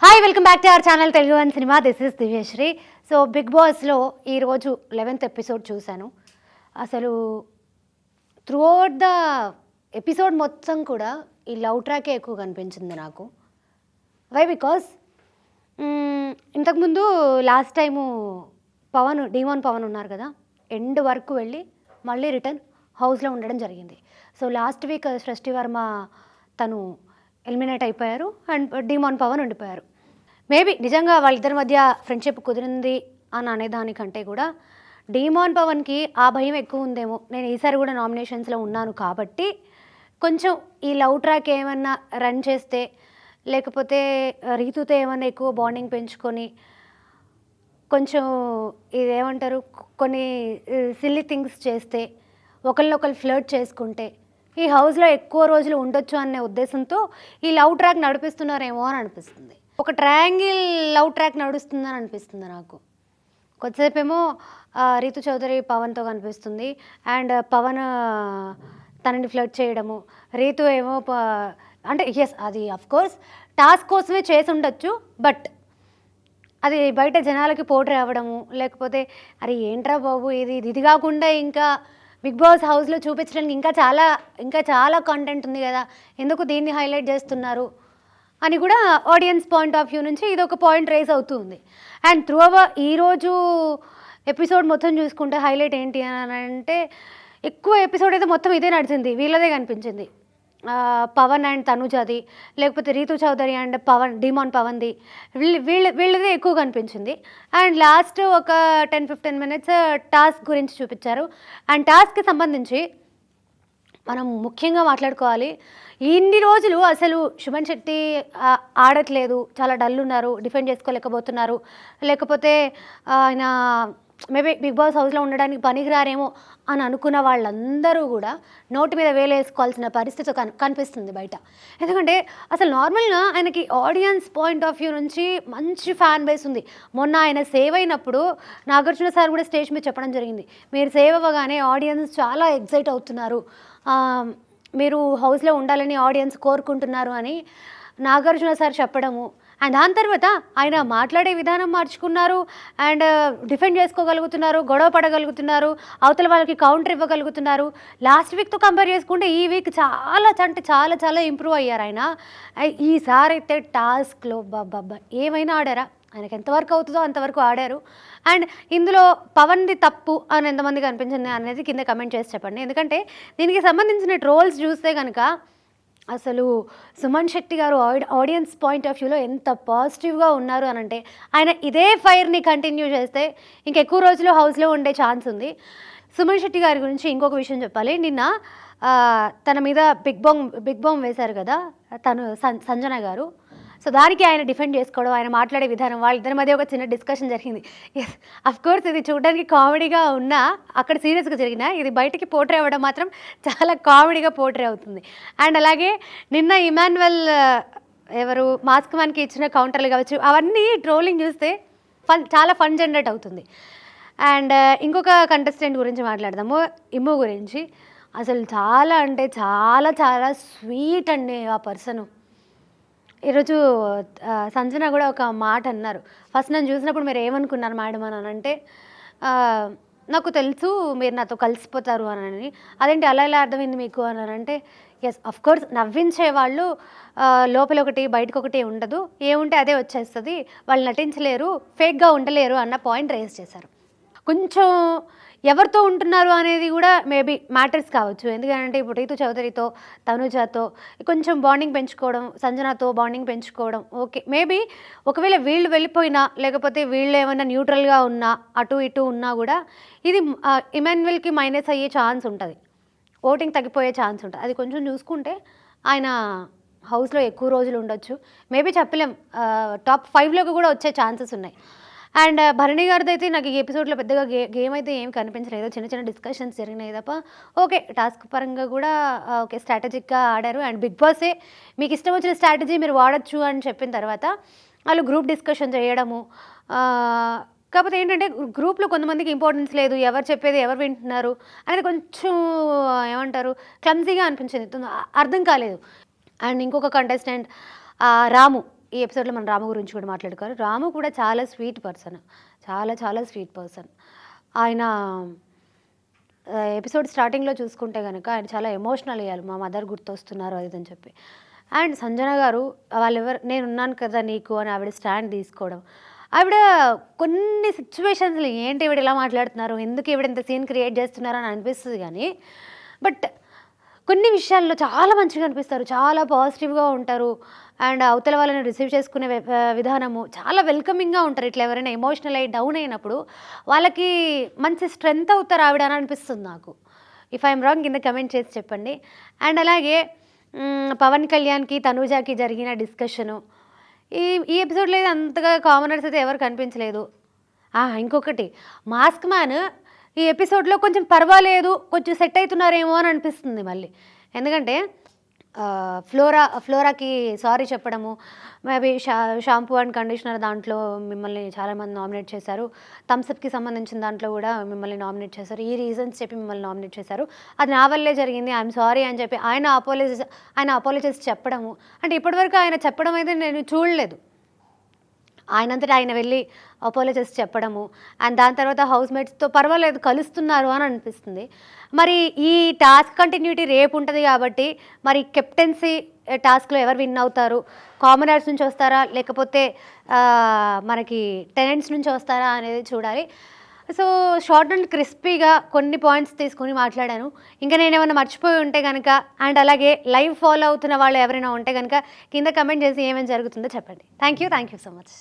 Hi welcome back to our channel Telugu one cinema. This is Divyasri. So big బాస్లో ఈరోజు 11th episode చూశాను. అసలు throughout the episode మొత్తం కూడా ఈ లవ్ ట్రాకే ఎక్కువ కనిపించింది నాకు. వై బికాస్ ఇంతకుముందు లాస్ట్ టైము డీమోన్ పవన్ ఉన్నారు కదా, ఎండ్ వరకు వెళ్ళి మళ్ళీ రిటర్న్ హౌస్లో ఉండడం జరిగింది. సో లాస్ట్ వీక్ సృష్టి వర్మ తను ఎలిమినేట్ అయిపోయారు అండ్ డీమోన్ పవన్ ఉండిపోయారు. మేబీ నిజంగా వాళ్ళిద్దరి మధ్య ఫ్రెండ్షిప్ కుదిరింది అని అనేదానికంటే కూడా డీమోన్ పవన్కి ఆ భయం ఎక్కువ ఉందేమో. నేను ఈసారి కూడా నామినేషన్స్లో ఉన్నాను కాబట్టి కొంచెం ఈ లవ్ ట్రాక్ ఏమన్నా రన్ చేస్తే, లేకపోతే రీతుతో ఏమన్నా ఎక్కువ బాండింగ్ పెంచుకొని కొంచెం ఇదేమంటారు కొన్ని సిల్లీ థింగ్స్ చేస్తే, ఒకరినొకరు ఫ్లర్ట్ చేసుకుంటే ఈ హౌస్లో ఎక్కువ రోజులు ఉండొచ్చు అనే ఉద్దేశంతో ఈ లవ్ ట్రాక్ నడిపిస్తున్నారేమో అని అనిపిస్తుంది. ఒక ట్రయాంగిల్ లవ్ ట్రాక్ నడుస్తుందని అనిపిస్తుంది నాకు. కొద్దిసేపు ఏమో రీతు చౌదరి పవన్తో కనిపిస్తుంది అండ్ పవన్ తనని ఫ్లర్ట్ చేయడము, రీతు ఏమో అంటే ఎస్ అది అఫ్కోర్స్ టాస్క్ కోసమే చేసి ఉండొచ్చు, బట్ అది బయట జనాలకి పోట్రీ అవ్వడము, లేకపోతే అరే ఏంట్రా బాబు ఇది కాకుండా ఇంకా బిగ్ బాస్ హౌస్లో చూపించడానికి ఇంకా చాలా కంటెంట్ ఉంది కదా, ఎందుకు దీన్ని హైలైట్ చేస్తున్నారు అని కూడా ఆడియన్స్ పాయింట్ ఆఫ్ వ్యూ నుంచి ఇది ఒక పాయింట్ రేస్ అవుతుంది. అండ్ ఈరోజు ఎపిసోడ్ మొత్తం చూసుకుంటే హైలైట్ ఏంటి అని అంటే, ఎక్కువ ఎపిసోడ్ అయితే మొత్తం ఇదే నడిచింది, వీళ్ళదే కనిపించింది. పవన్ అండ్ తనుజాది, లేకపోతే రీతు చౌదరి అండ్ డీమోన్ పవన్ది, వీళ్ళదే ఎక్కువ కనిపించింది. అండ్ లాస్ట్ ఒక 10-15 minutes టాస్క్ గురించి చూపించారు. అండ్ టాస్క్కి సంబంధించి మనం ముఖ్యంగా మాట్లాడుకోవాలి. ఇన్ని రోజులు అసలు శుభన్ శెట్టి ఆడట్లేదు, చాలా డల్ ఉన్నారు, డిఫెండ్ చేసుకోలేకపోతున్నారు, లేకపోతే ఆయన మేబీ బిగ్ బాస్ హౌస్లో ఉండడానికి పనికిరారేమో అని అనుకున్న వాళ్ళందరూ కూడా నోటి మీద వేలేసుకోవాల్సిన పరిస్థితి కనిపిస్తుంది బయట. ఎందుకంటే అసలు నార్మల్గా ఆయనకి ఆడియన్స్ పాయింట్ ఆఫ్ వ్యూ నుంచి మంచి ఫ్యాన్ బేస్ ఉంది. మొన్న ఆయన సేవ్ అయినప్పుడు నాగార్జున సార్ కూడా స్టేజ్ మీద చెప్పడం జరిగింది, మీరు సేవ్ అవ్వగానే ఆడియన్స్ చాలా ఎక్సైట్ అవుతున్నారు, మీరు హౌస్లో ఉండాలని ఆడియన్స్ కోరుకుంటున్నారు అని నాగార్జున సార్ చెప్పడము. అండ్ దాని తర్వాత ఆయన మాట్లాడే విధానం మార్చుకున్నారు అండ్ డిఫెండ్ చేసుకోగలుగుతున్నారు, గొడవ పడగలుగుతున్నారు, అవతల వాళ్ళకి కౌంటర్ ఇవ్వగలుగుతున్నారు. లాస్ట్ వీక్తో కంపేర్ చేసుకుంటే ఈ వీక్ చాలా ఇంప్రూవ్ అయ్యారు ఆయన. ఈసారి అయితే టాస్క్లో బాబా ఏమైనా ఆడారా, ఆయనకి ఎంతవరకు అవుతుందో అంతవరకు ఆడారు. అండ్ ఇందులో పవన్ది తప్పు అని ఎంతమందికి అనిపించింది అనేది కింద కమెంట్ చేసి చెప్పండి. ఎందుకంటే దీనికి సంబంధించిన ట్రోల్స్ చూస్తే కనుక అసలు సుమన్ శెట్టి గారు ఆడియన్స్ పాయింట్ ఆఫ్ వ్యూలో ఎంత పాజిటివ్గా ఉన్నారు అని అంటే, ఆయన ఇదే ఫైర్ని కంటిన్యూ చేస్తే ఇంకెక్కువ రోజులు హౌస్లో ఉండే ఛాన్స్ ఉంది. సుమన్ శెట్టి గారి గురించి ఇంకొక విషయం చెప్పాలి. నిన్న తన మీద బిగ్ బాంబ్ వేశారు కదా తను సంజన గారు. సో దానికి ఆయన డిఫెండ్ చేసుకోవడం, ఆయన మాట్లాడే విధానం, వాళ్ళిద్దరి మధ్య ఒక చిన్న డిస్కషన్ జరిగింది. ఎస్ అఫ్కోర్స్ ఇది చూడడానికి కామెడీగా ఉన్నా అక్కడ సీరియస్గా జరిగినా ఇది బయటికి పోట్రీ అవ్వడం మాత్రం చాలా కామెడీగా పోట్రీ అవుతుంది. అండ్ అలాగే నిన్న ఇమాన్యువల్ ఎవరు మాస్క్ మ్యాన్కి ఇచ్చిన కౌంటర్లు కావచ్చు, అవన్నీ ట్రోలింగ్ చూస్తే చాలా ఫన్ జనరేట్ అవుతుంది. అండ్ ఇంకొక కంటెస్టెంట్ గురించి మాట్లాడదాము, ఇమ్ము గురించి. అసలు చాలా అంటే చాలా స్వీట్ అండి ఆ పర్సను. ఈరోజు సంజన కూడా ఒక మాట అన్నారు, ఫస్ట్ నన్ను చూసినప్పుడు మీరు ఏమనుకున్నారు మేడం అని అంటే, నాకు తెలుసు మీరు నాతో కలిసిపోతారు అని. అదేంటి అలా ఎలా అర్థమైంది మీకు అని అంటే, ఎస్ అఫ్కోర్స్ నవ్వించే వాళ్ళు లోపల ఒకటి బయటకు ఒకటి ఉండదు, ఏముంటే అదే వచ్చేస్తుంది, వాళ్ళు నటించలేరు, ఫేక్గా ఉండలేరు అన్న పాయింట్ రేస్ చేశారు. కొంచెం ఎవరితో ఉంటున్నారు అనేది కూడా మేబీ మ్యాటర్స్ కావచ్చు. ఎందుకంటే ఇప్పుడు రీతు చౌదరితో తనుజాతో కొంచెం బాండింగ్ పెంచుకోవడం, సంజనతో బాండింగ్ పెంచుకోవడం ఓకే. మేబీ ఒకవేళ వీళ్ళు వెళ్ళిపోయినా, లేకపోతే వీళ్ళు ఏమైనా న్యూట్రల్గా ఉన్నా, అటు ఇటు ఉన్నా కూడా ఇది ఇమాన్యువల్కి మైనస్ అయ్యే ఛాన్స్ ఉంటుంది, ఓటింగ్ తగ్గిపోయే ఛాన్స్ ఉంటుంది. అది కొంచెం చూసుకుంటే ఆయన హౌస్లో ఎక్కువ రోజులు ఉండొచ్చు, మేబీ చెప్పలేం, టాప్ 5లోకి కూడా వచ్చే ఛాన్సెస్ ఉన్నాయి. అండ్ భరణి గారిది అయితే నాకు ఈ ఎపిసోడ్లో పెద్దగా గేమ్ అయితే ఏం కనిపించలేదు, చిన్న డిస్కషన్స్ జరిగినాయి తప్ప. ఓకే టాస్క్ పరంగా కూడా ఓకే స్ట్రాటజిక్గా ఆడారు. అండ్ బిగ్ బాసే మీకు ఇష్టం వచ్చిన స్ట్రాటజీ మీరు వాడచ్చు అని చెప్పిన తర్వాత వాళ్ళు గ్రూప్ డిస్కషన్ చేయడము. కాకపోతే ఏంటంటే గ్రూప్లో కొంతమందికి ఇంపార్టెన్స్ లేదు, ఎవరు చెప్పేది ఎవరు వింటున్నారు అనేది కొంచెం ఏమంటారు క్లమ్జీగా అనిపించింది, అర్థం కాలేదు. అండ్ ఇంకొక కంటెస్టెంట్ రాము, ఈ ఎపిసోడ్లో మనం రాము గురించి కూడా మాట్లాడుకోవాలి. రాము కూడా చాలా స్వీట్ పర్సన్, చాలా చాలా స్వీట్ పర్సన్. ఆయన ఎపిసోడ్ స్టార్టింగ్లో చూసుకుంటే కనుక ఆయన చాలా ఎమోషనల్ అయ్యారు, మా మదర్ గుర్తొస్తున్నారు అది అని చెప్పి. అండ్ సంజన గారు వాళ్ళెవరు, నేనున్నాను కదా నీకు అని ఆవిడ స్టాండ్ తీసుకోవడం. ఆవిడ కొన్ని సిచ్యువేషన్స్లో ఏంటి ఈవిడ ఇలా మాట్లాడుతున్నారు, ఎందుకు ఈవిడ ఇంత సీన్ క్రియేట్ చేస్తున్నారు అని అనిపిస్తుంది. కానీ బట్ కొన్ని విషయాల్లో చాలా మంచిగా అనిపిస్తారు, చాలా పాజిటివ్గా ఉంటారు. అండ్ అవతల వాళ్ళని రిసీవ్ చేసుకునే విధానము చాలా వెల్కమింగ్గా ఉంటారు. ఇట్లా ఎవరైనా ఎమోషనల్ అయ్యి డౌన్ అయినప్పుడు వాళ్ళకి మంచి స్ట్రెంగ్త్ అవుతారు ఆవిడ అని అనిపిస్తుంది నాకు. ఇఫ్ ఐఎమ్ రాంగ్ కింద కమెంట్ చేసి చెప్పండి. అండ్ అలాగే పవన్ కళ్యాణ్కి తనూజాకి జరిగిన డిస్కషను ఈ ఈ ఎపిసోడ్లో అయితే అంతగా కామనర్స్ అయితే ఎవరు కనిపించలేదు. ఇంకొకటి మాస్క్ మ్యాన్ ఈ ఎపిసోడ్లో కొంచెం పర్వాలేదు, కొంచెం సెట్ అవుతున్నారేమో అని అనిపిస్తుంది మళ్ళీ. ఎందుకంటే ఫ్లోరాకి సారీ చెప్పడము, మేబీ షాంపూ అండ్ కండిషనర్ దాంట్లో మిమ్మల్ని చాలామంది నామినేట్ చేశారు, థమ్స్అప్కి సంబంధించిన దాంట్లో కూడా మిమ్మల్ని నామినేట్ చేశారు, ఈ రీజన్స్ చెప్పి మిమ్మల్ని నామినేట్ చేశారు, అది నా వల్లే జరిగింది, ఐఎమ్ సారీ అని చెప్పి ఆయన అపాలజైజ్ చెప్పడము. అంటే ఇప్పటివరకు ఆయన చెప్పడం అయితే నేను చూడలేదు. ఆయనంతటా ఆయన వెళ్ళి అపాలజైజ్ చెప్పడము, అండ్ దాని తర్వాత హౌస్ మేట్స్తో పర్వాలేదు కలుస్తున్నారు అని అనిపిస్తుంది. మరి ఈ టాస్క్ కంటిన్యూటీ రేపు ఉంటుంది కాబట్టి మరి కెప్టెన్సీ టాస్క్లో ఎవరు విన్ అవుతారు, కామనర్స్ నుంచి వస్తారా లేకపోతే మనకి టెనెంట్స్ నుంచి వస్తారా అనేది చూడాలి. సో షార్ట్ అండ్ క్రిస్పీగా కొన్ని పాయింట్స్ తీసుకొని మాట్లాడాను. ఇంకా నేను ఏమైనా మర్చిపోయి ఉంటే కనుక, అండ్ అలాగే లైవ్ ఫాలో అవుతున్న వాళ్ళు ఎవరైనా ఉంటే కనుక కింద కమెంట్ చేసి ఏమైనా జరుగుతుందో చెప్పండి. Thank you so much.